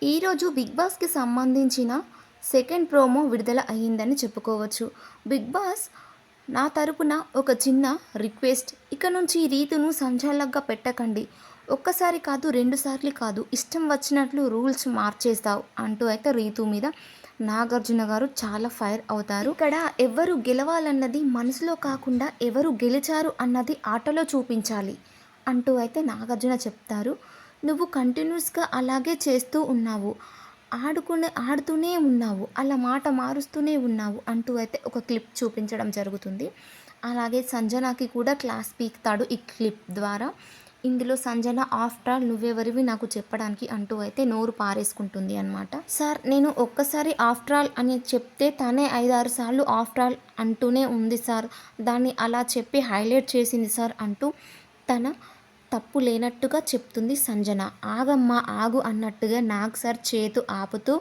ఈరోజు బిగ్ బాస్కి సంబంధించిన సెకండ్ ప్రోమో విడుదల అయ్యిందని చెప్పుకోవచ్చు. బిగ్ బాస్ నా తరపున ఒక చిన్న రిక్వెస్ట్, ఇక నుంచి రీతును సంచాలకుగా పెట్టకండి. ఒక్కసారి కాదు, 2 సార్లు కాదు, ఇష్టం వచ్చినట్లు రూల్స్ మార్చేస్తావు అంటూ అయితే రీతు మీద నాగార్జున గారు చాలా ఫైర్ అవుతారు. ఇక్కడ ఎవరు గెలవాలన్నది మనసులో కాకుండా ఎవరు గెలిచారు అన్నది ఆటలో చూపించాలి అంటూ అయితే నాగార్జున చెప్తారు. నువ్వు కంటిన్యూస్గా అలాగే చేస్తూ ఉన్నావు, ఆడుతూనే ఉన్నావు, అలా మాట మారుస్తూనే ఉన్నావు అంటూ అయితే ఒక క్లిప్ చూపించడం జరుగుతుంది. అలాగే సంజనాకి కూడా క్లాస్ పీకుతాడు ఈ క్లిప్ ద్వారా. ఇందులో సంజన ఆఫ్టర్ ఆల్ నువ్వెవరివి నాకు చెప్పడానికి అంటూ అయితే నోరు పారేసుకుంటుంది అనమాట. సార్, నేను ఒక్కసారి ఆఫ్టర్ ఆల్ అని చెప్తే తనే 5-6 సార్లు ఆఫ్టర్ ఆల్ అంటూనే ఉంది సార్, దాన్ని అలా చెప్పి హైలైట్ చేసింది సార్ అంటూ తన తప్పు లేనట్టుగా చెప్తుంది సంజన. ఆగమ్మా ఆగు అన్నట్టుగా నాగ్ సార్ చేతు ఆపుతూ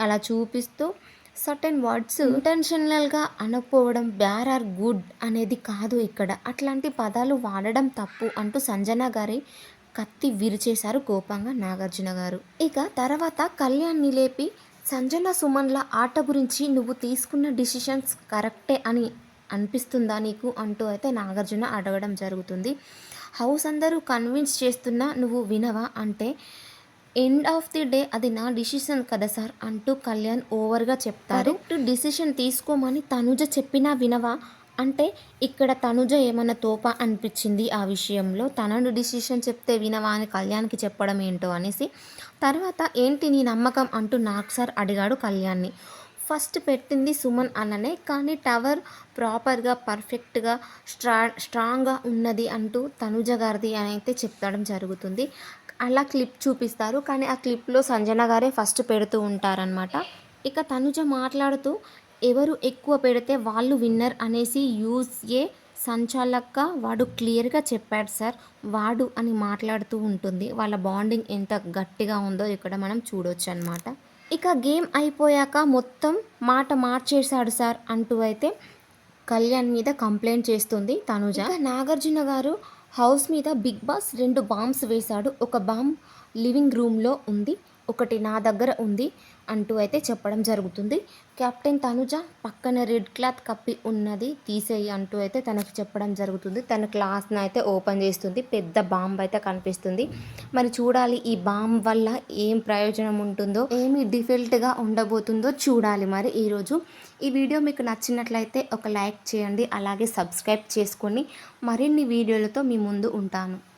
అలా చూపిస్తూ సర్టెన్ వర్డ్స్ ఇంటెన్షనల్గా అనకపోవడం, బ్యార్ ఆర్ గుడ్ అనేది కాదు ఇక్కడ, అట్లాంటి పదాలు వాడడం తప్పు అంటూ సంజన గారి కత్తి విరిచేశారు కోపంగా నాగార్జున గారు. ఇక తర్వాత కళ్యాణ్ని లేపి సంజన సుమన్ల ఆట గురించి నువ్వు తీసుకున్న డిసిషన్స్ కరెక్టే అని అనిపిస్తుందా నీకు అంటూ అయితే నాగార్జున అడగడం జరుగుతుంది. హౌస్ అందరూ కన్విన్స్ చేస్తున్నా నువ్వు వినవా అంటే, ఎండ్ ఆఫ్ ది డే అది నా డిసిషన్ కదా సార్ అంటూ కళ్యాణ్ ఓవర్గా చెప్తారు. డిసిషన్ తీసుకోమని తనుజ చెప్పినా వినవా అంటే, ఇక్కడ తనుజ ఏమన్నా తోప అనిపించింది ఆ విషయంలో. తనను డిసిషన్ చెప్తే వినవా అని కళ్యాణ్కి చెప్పడం ఏంటో అనేసి. తర్వాత ఏంటి నీ నమ్మకం అంటూ నాగ్ సార్ అడిగాడు కళ్యాణ్ని. ఫస్ట్ పెట్టింది సుమన్ అన్ననే, కానీ టవర్ ప్రాపర్గా పర్ఫెక్ట్గా స్ట్రాంగ్గా ఉన్నది అంటూ తనుజ గారిది అని అయితే చెప్పడం జరుగుతుంది. అలా క్లిప్ చూపిస్తారు, కానీ ఆ క్లిప్లో సంజన గారే ఫస్ట్ పెడుతూ ఉంటారనమాట. ఇక తనుజ మాట్లాడుతూ ఎవరు ఎక్కువ పెడితే వాళ్ళు విన్నర్ అనేసి యూజ్ఏ సంచాలక్గా వాడు క్లియర్గా చెప్పాడు సార్, వాడు అని మాట్లాడుతూ ఉంటుంది. వాళ్ళ బాండింగ్ ఎంత గట్టిగా ఉందో ఇక్కడ మనం చూడొచ్చు అనమాట. ఇక గేమ్ అయిపోయాక మొత్తం మాట మార్చేశాడు సార్ అంటూ అయితే కళ్యాణ్ మీద కంప్లైంట్ చేస్తుంది తనుజ. నాగార్జున గారు హౌస్ మీద బిగ్ బాస్ 2 బాంబ్స్ వేశాడు. ఒక బాంబ్ లివింగ్ రూమ్లో ఉంది, ఒకటి నా దగ్గర ఉంది అంటూ అయితే చెప్పడం జరుగుతుంది. కెప్టెన్ తనుజ పక్కన రెడ్ క్లాత్ కప్పి ఉన్నది తీసేయి అంటూ అయితే తనకి చెప్పడం జరుగుతుంది. తన క్లాస్ని అయితే ఓపెన్ చేస్తుంది. పెద్ద బాంబ్ అయితే కనిపిస్తుంది. మరి చూడాలి ఈ బాంబ్ వల్ల ఏం ప్రయోజనం ఉంటుందో, ఏమి డిఫెల్ట్గా ఉండబోతుందో చూడాలి మరి ఈరోజు. ఈ వీడియో మీకు నచ్చినట్లయితే ఒక లైక్ చేయండి, అలాగే సబ్స్క్రైబ్ చేసుకొని మరిన్ని వీడియోలతో మీ ముందు ఉంటాను.